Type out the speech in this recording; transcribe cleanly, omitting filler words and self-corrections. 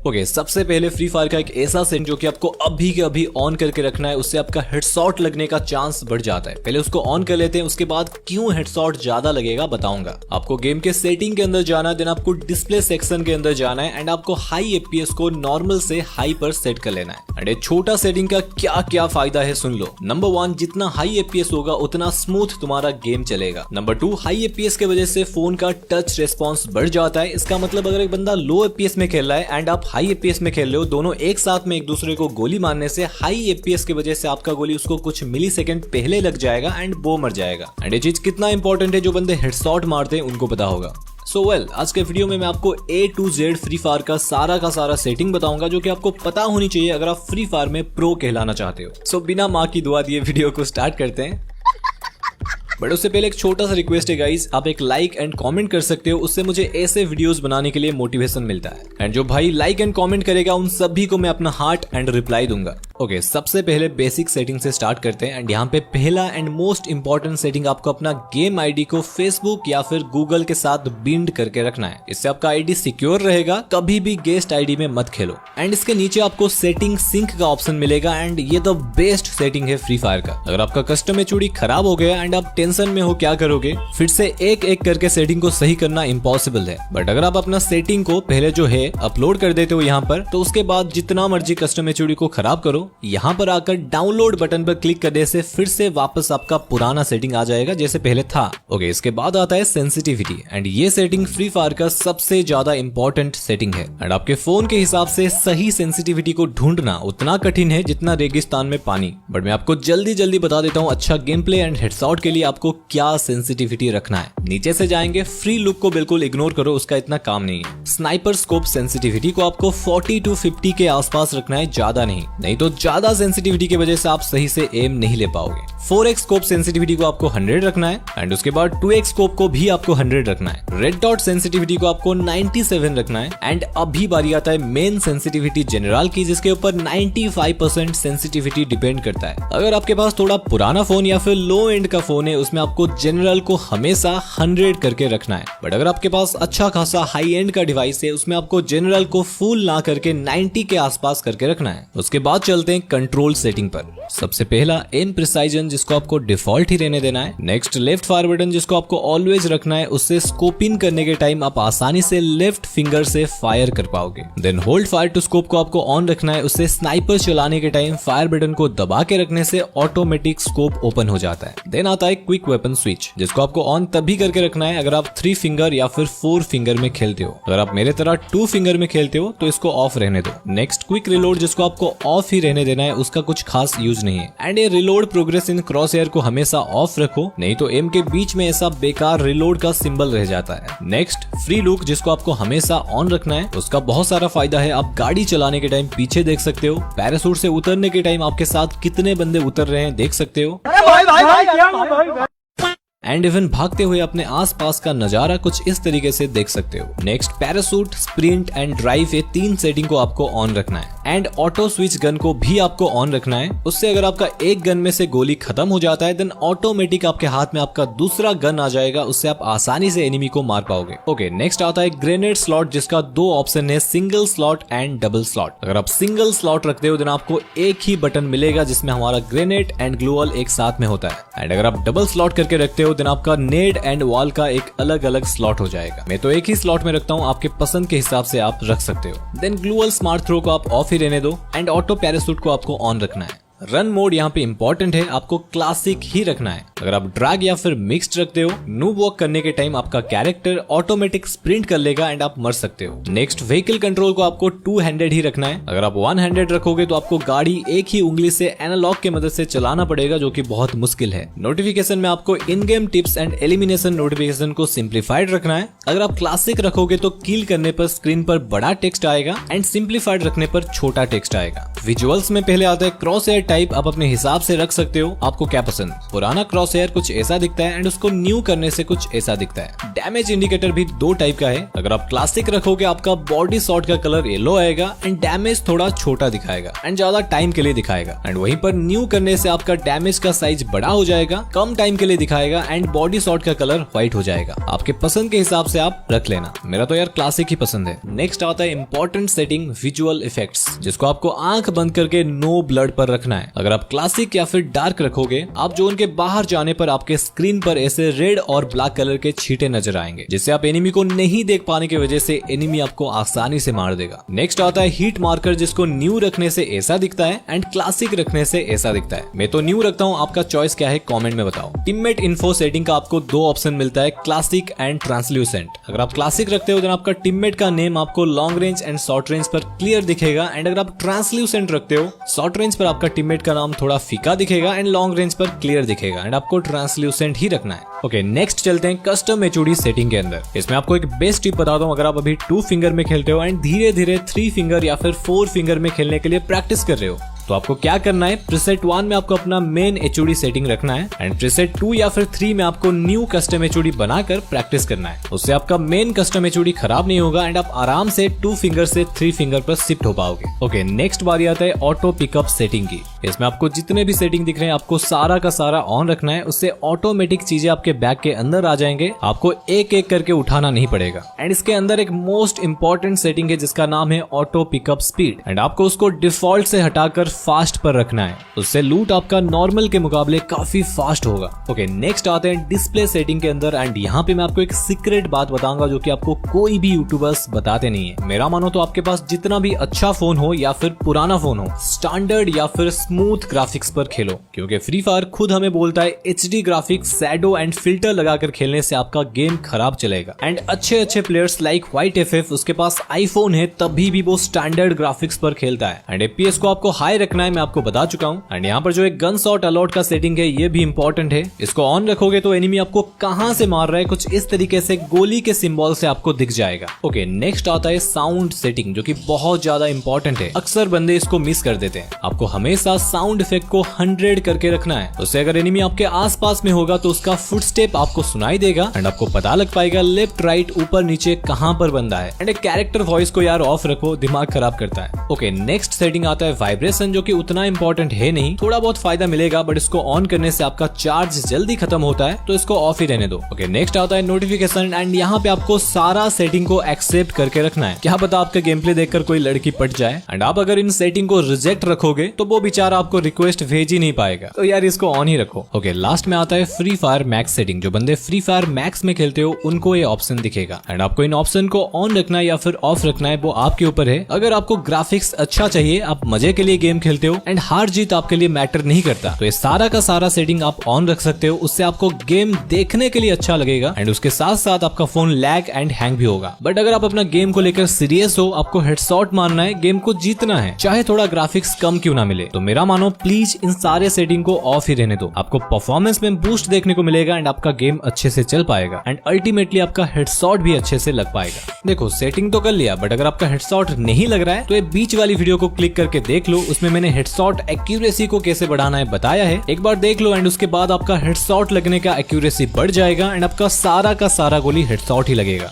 Okay, सबसे पहले free fire का एक ऐसा सेटिंग जो कि आपको अभी के अभी ऑन करके रखना है, उससे आपका हेडशॉट लगने का चांस बढ़ जाता है। पहले उसको ऑन कर लेते हैं, उसके बाद क्यों हेडशॉट ज्यादा लगेगा बताऊंगा। आपको गेम के सेटिंग के अंदर जाना है, देन आपको डिस्प्ले सेक्शन के अंदर जाना है एंड आपको हाई एफपीएस को नॉर्मल से हाई पर सेट कर लेना है। एंड ये छोटा सेटिंग का क्या क्या फायदा है सुन लो। नंबर 1, जितना हाई एफपीएस होगा उतना स्मूथ तुम्हारा गेम चलेगा। नंबर 2, हाई एफपीएस की वजह से फोन का टच रेस्पॉन्स बढ़ जाता है। इसका मतलब अगर एक बंदा लो एफपीएस में खेल रहा है एंड आप हाई एफपीएस में खेल रहे हो, दोनों एक साथ में एक दूसरे को गोली मारने से हाई एफपीएस की वजह से आपका गोली उसको कुछ मिली सेकंड पहले लग जाएगा एंड वो मर जाएगा। एंड ये चीज कितना इंपॉर्टेंट है जो बंदे हेडशॉट मारते हैं उनको पता होगा। आज के वीडियो में मैं आपको A to Z free fire का सारा सेटिंग बताऊंगा जो कि आपको पता होनी चाहिए अगर आप फ्री फायर में प्रो कहलाना चाहते हो। बिना माँ की दुआ दिए वीडियो को स्टार्ट करते हैं। बट उससे पहले एक छोटा सा रिक्वेस्ट है गाइस, आप एक लाइक एंड कमेंट कर सकते हो, उससे मुझे ऐसे वीडियोस बनाने के लिए मोटिवेशन मिलता है। एंड जो भाई लाइक एंड कमेंट करेगा उन सभी को मैं अपना हार्ट एंड रिप्लाई दूंगा। ओके, सबसे पहले बेसिक सेटिंग से स्टार्ट करते हैं। एंड यहाँ पे पहला एंड मोस्ट इंपॉर्टेंट सेटिंग, आपको अपना गेम आईडी को फेसबुक या फिर गूगल के साथ बिंड करके रखना है। इससे आपका आईडी सिक्योर रहेगा, कभी भी गेस्ट आईडी में मत खेलो। एंड इसके नीचे आपको सेटिंग सिंक का ऑप्शन मिलेगा एंड ये तो बेस्ट सेटिंग है फ्री फायर का। अगर आपका कस्टम एचओडी खराब हो गया एंड आप टेंशन में हो क्या करोगे, फिर से एक एक करके सेटिंग को सही करना इम्पॉसिबल है। बट अगर आप अपना सेटिंग को पहले जो है अपलोड कर देते हो यहाँ पर, तो उसके बाद जितना मर्जी कस्टम एचओडी को खराब करो, यहाँ पर आकर डाउनलोड बटन पर क्लिक करने से फिर से वापस आपका पुराना सेटिंग आ जाएगा जैसे पहले था। ओके, इसके बाद आता है सेंसिटिविटी एंड ये सेटिंग फ्री फायर का सबसे ज्यादा इंपॉर्टेंट सेटिंग है। एंड आपके फोन के हिसाब से सही सेंसिटिविटी को ढूंढना उतना कठिन है जितना रेगिस्तान में पानी। बट मैं आपको जल्दी बता देता हूँ अच्छा गेम प्ले एंड हेडशॉट के लिए आपको क्या सेंसिटिविटी रखना है। नीचे से जाएंगे, फ्री लुक को बिल्कुल इग्नोर करो, उसका इतना काम नहीं है। स्नाइपर स्कोप सेंसिटिविटी को आपको 40 to 50 के आसपास रखना है, ज्यादा नहीं तो ज्यादा सेंसिटिविटी की वजह से आप सही से एम नहीं ले पाओगे। 4x स्कोप सेंसिटिविटी को आपको 100 रखना है एंड उसके बाद 2x स्कोप को भी आपको 100 रखना है। रेड डॉट सेंसिटिविटी को आपको 97 रखना है एंड अभी बारी आता है मेन सेंसिटिविटी जनरल की, जिसके ऊपर 95% सेंसिटिविटी डिपेंड करता है। अगर आपके पास थोड़ा पुराना फोन या फिर लो एंड का फोन है, उसमें आपको जनरल को हमेशा 100 करके रखना है। बट अगर आपके पास अच्छा खासा हाई एंड का डिवाइस है, उसमें आपको जनरल को फुल ना करके 90 के आसपास करके रखना है। उसके बाद चलते हैं कंट्रोल सेटिंग पर। सबसे पहला एम प्रिसाइजन, जिसको आपको डिफॉल्ट ही रहने देना है। नेक्स्ट लेफ्ट फायर बटन, जिसको आपको ऑलवेज रखना है, उससे स्कोप इन करने के टाइम आप आसानी से लेफ्ट फिंगर से फायर कर पाओगे। Then hold fire to scope को आपको ऑन रखना है, उससे स्नाइपर चलाने के टाइम फायर बटन को दबा के रखने से ऑटोमेटिक स्कोप ओपन हो जाता है। देन आता है क्विक वेपन स्विच, जिसको आपको ऑन तभी करके रखना है अगर आप 3 फिंगर या फिर 4 फिंगर में खेलते हो। अगर आप मेरे तरह 2 फिंगर में खेलते हो तो इसको ऑफ रहने दो। नेक्स्ट क्विक रिलोड, जिसको आपको ऑफ ही रहने देना है, उसका कुछ खास यूज नहीं है। एंड ये reload progress in cross air को हमेशा ऑफ रखो, नहीं तो एम के बीच में ऐसा बेकार रिलोड का सिंबल रह जाता है। नेक्स्ट फ्री लुक, जिसको आपको हमेशा ऑन रखना है। उसका बहुत सारा फायदा है, आप गाड़ी चलाने के टाइम पीछे देख सकते हो, पैराशूट से उतरने के टाइम आपके साथ कितने बंदे उतर रहे हैं देख सकते हो, एंड इवन भागते हुए अपने आसपास का नजारा कुछ इस तरीके से देख सकते हो। Next parachute, sprint and drive, ये 3 सेटिंग को आपको ऑन रखना है। एंड ऑटो स्विच गन को भी आपको ऑन रखना है, उससे अगर आपका एक गन में से गोली खत्म हो जाता है, देन ऑटोमेटिक आपके हाथ में आपका दूसरा गन आ जाएगा, उससे आप आसानी से एनिमी को मार पाओगे। ओके, नेक्स्ट आता है ग्रेनेड स्लॉट, जिसका 2 ऑप्शन है, single slot and double slot. अगर आप सिंगल स्लॉट रखते हो देन आपको एक ही बटन मिलेगा जिसमें हमारा ग्रेनेड एंड ग्लूअल एक साथ में होता है। एंड अगर आप डबल स्लॉट करके रखते हो देन आपका नेड एंड वॉल का एक अलग अलग स्लॉट हो जाएगा। मैं तो एक ही स्लॉट में रखता हूँ, आपके पसंद के हिसाब से आप रख सकते हो। देन ग्लूअल स्मार्ट थ्रो को आप ऑफ ही रहने दो एंड ऑटो पैराशूट को आपको ऑन रखना है। रन मोड यहाँ पे इंपॉर्टेंट है, आपको क्लासिक ही रखना है। अगर आप ड्रैग या फिर मिक्स्ड रखते हो, नूब वॉक करने के टाइम आपका कैरेक्टर ऑटोमेटिक स्प्रिंट कर लेगा एंड आप मर सकते हो। नेक्स्ट व्हीकल कंट्रोल को आपको 2 हैंडेड ही रखना है। अगर आप 1 हैंडेड रखोगे तो आपको गाड़ी एक ही उंगली से एनालॉग की मदद से चलाना पड़ेगा, जो कि बहुत मुश्किल है। नोटिफिकेशन में आपको इन game tips and elimination notification को सिंप्लीफाइड रखना है। अगर आप क्लासिक रखोगे तो किल करने पर स्क्रीन पर बड़ा टेक्स्ट आएगा एंड सिंप्लीफाइड रखने पर छोटा टेक्स्ट आएगा। विजुअल्स में पहले आता है क्रॉस एयर टाइप, आप अपने हिसाब से रख सकते हो आपको क्या पसंद। पुराना क्रॉस एयर कुछ ऐसा दिखता है एंड उसको न्यू करने से कुछ ऐसा दिखता है। डैमेज इंडिकेटर भी दो टाइप का है। अगर आप क्लासिक रखोगे आपका बॉडी शॉट का कलर येलो आएगा एंड डैमेज थोड़ा छोटा दिखाएगा एंड ज्यादा टाइम के लिए दिखाएगा। एंड वहीं पर न्यू करने से आपका डैमेज का साइज बड़ा हो जाएगा, कम टाइम के लिए दिखाएगा एंड बॉडी शॉट का कलर व्हाइट हो जाएगा। आपके पसंद के हिसाब से आप रख लेना, मेरा तो यार क्लासिक ही पसंद है। नेक्स्ट आता है इंपॉर्टेंट सेटिंग विजुअल इफेक्ट्स, जिसको आपको आंख बंद करके नो ब्लड पर रखना है। अगर आप क्लासिक या फिर डार्क रखोगे, आप जोन के बाहर जाने पर आपके स्क्रीन पर ऐसे रेड और ब्लैक कलर के छींटे नजर आएंगे, जिससे आप एनिमी को नहीं देख पाने की वजह से एनिमी आपको आसानी से मार देगा। नेक्स्ट आता है हीट मार्कर, जिसको न्यू रखने से ऐसा दिखता है एंड क्लासिक रखने से ऐसा दिखता है। मैं तो न्यू रखता हूँ, आपका चॉइस क्या है कमेंट में बताओ। टीममेट इन्फो सेटिंग का आपको दो ऑप्शन मिलता है, क्लासिक एंड ट्रांसल्यूसेंट। अगर आप क्लासिक रखते हो तो आपका टीममेट का नेम आपको long range and short range पर क्लियर दिखेगा एंड अगर आप ट्रांसल्यूसेंट रखते हो, शॉर्ट रेंज पर आपका टीममेट का नाम थोड़ा फीका दिखेगा एंड लॉन्ग रेंज पर क्लियर दिखेगा एंड आपको ट्रांसल्यूसेंट ही रखना है। ओके, नेक्स्ट चलते हैं कस्टम एचओडी सेटिंग के अंदर। इसमें आपको एक बेस्ट टिप बताता हूँ। अगर आप अभी 2 फिंगर में खेलते हो एंड धीरे धीरे 3 फिंगर या फिर 4 फिंगर में खेलने के लिए प्रैक्टिस कर रहे हो, तो आपको क्या करना है, प्रीसेट 1 में आपको अपना मेन एचओडी सेटिंग रखना है एंड प्रीसेट 2 या फिर 3 में आपको न्यू कस्टम एचओडी बनाकर प्रैक्टिस करना है। उससे आपका मेन कस्टम एचओडी खराब नहीं होगा एंड आप आराम से 2 फिंगर से 3 फिंगर पर शिफ्ट हो पाओगे। ओके, नेक्स्ट बारी आता है ऑटो पिकअप सेटिंग की। इसमें आपको जितने भी सेटिंग दिख रहे हैं आपको सारा का सारा ऑन रखना है, उससे ऑटोमेटिक चीजें आपके बैग के अंदर आ जाएंगे, आपको एक एक करके उठाना नहीं पड़ेगा। एंड इसके अंदर एक मोस्ट इंपॉर्टेंट सेटिंग है जिसका नाम है ऑटो पिकअप स्पीड एंड आपको उसको डिफॉल्ट से हटाकर फास्ट पर रखना है, उससे लूट आपका नॉर्मल के मुकाबले काफी फास्ट होगा। ओके, नेक्स्ट आते हैं डिस्प्ले सेटिंग के अंदर एंड यहाँ पे मैं आपको एक सीक्रेट बात बताऊंगा जो कि आपको कोई भी यूट्यूबर्स बताते नहीं है। मेरा मानो तो आपके पास जितना भी अच्छा फोन हो या फिर पुराना फोन हो, स्टैंडर्ड या फिर स्मूथ ग्राफिक्स पर खेलो, क्योंकि फ्री फायर खुद हमें बोलता है HD graphics, shadow and filter लगाकर खेलने से आपका गेम खराब चलेगा। एंड अच्छे प्लेयर्स लाइक व्हाइट FF, उसके पास आईफोन है तभी भी वो स्टैंडर्ड ग्राफिक्स पर खेलता है एंड FPS को आपको हाई रखना है, मैं आपको बता चुका हूँ। एंड यहाँ पर जो एक गन शॉट अलॉट का सेटिंग है ये भी इंपॉर्टेंट है। इसको ऑन रखोगे तो एनिमी आपको कहां से मार रहा है कुछ इस तरीके से गोली के सिंबल से आपको दिख जाएगा। ओके, नेक्स्ट आता है साउंड सेटिंग, जो कि बहुत ज्यादा इंपॉर्टेंट है। अक्सर बंदे इसको मिस कर देते हैं। आपको हमेशा साउंड इफेक्ट को 100 करके रखना है, उससे अगर एनिमी आपके आसपास में होगा तो उसका फुटस्टेप आपको सुनाई देगा एंड आपको पता लग पाएगा लेफ्ट राइट ऊपर नीचे कहां पर बंदा है। एंड एक कैरेक्टर वॉइस को यार ऑफ रखो, दिमाग खराब करता है। ओके, नेक्स्ट सेटिंग आता है वाइब्रेशन, जो कि उतना इंपॉर्टेंट है नहीं, थोड़ा बहुत फायदा मिलेगा बट इसको ऑन करने से आपका चार्ज जल्दी खत्म होता है, तो इसको ऑफ ही रहने दो। ओके, नेक्स्ट आता है नोटिफिकेशन एंड यहाँ पे आपको सारा सेटिंग को एक्सेप्ट करके रखना है। क्या पता आपका गेम प्ले देखकर कोई लड़की पट जाए एंड आप अगर इन सेटिंग को रिजेक्ट रखोगे तो वो बेचारा आपको रिक्वेस्ट भेज ही नहीं पाएगा, तो यार इसको ऑन ही रखो। ओके, लास्ट में आता है फ्री फायर मैक्स सेटिंग। जो बंदे फ्री फायर मैक्स में खेलते हो उनको ये ऑप्शन दिखेगा एंड आपको इन ऑप्शन को ऑन रखना है या फिर ऑफ रखना है वो आपके ऊपर है। अगर आपको ग्राफिक्स अच्छा चाहिए, आप मजे के लिए गेम खेलते हो एंड हार जीत आपके लिए मैटर नहीं करता, तो ये सारा का सारा सेटिंग आप ऑन रख सकते हो। उससे आपको गेम देखने के लिए अच्छा लगेगा एंड उसके साथ साथ आपका फोन लैग एंड हैंग भी होगा। बट अगर आप अपना गेम को लेकर सीरियस हो, आपको हेडशॉट मारना है, गेम को जीतना है, चाहे थोड़ा ग्राफिक्स कम क्यों ना मिले, तो मेरा मानो प्लीज इन सारे सेटिंग को ऑफ ही रहने दो। आपको परफॉर्मेंस में बूस्ट देखने को मिलेगा एंड आपका गेम अच्छे से चल पाएगा एंड अल्टीमेटली आपका हेडशॉट भी अच्छे से लग पाएगा। देखो, सेटिंग तो कर लिया बट अगर आपका हेडशॉट नहीं लग रहा है तो ये बीच वाली वीडियो को क्लिक करके देख लो, उसमें मैंने हेडशॉट एक्यूरेसी को कैसे बढ़ाना है बताया है, एक बार देख लो एंड उसके बाद आपका हेडशॉट लगने का एक्यूरेसी बढ़ जाएगा एंड आपका सारा का सारा गोली हेडशॉट ही लगेगा।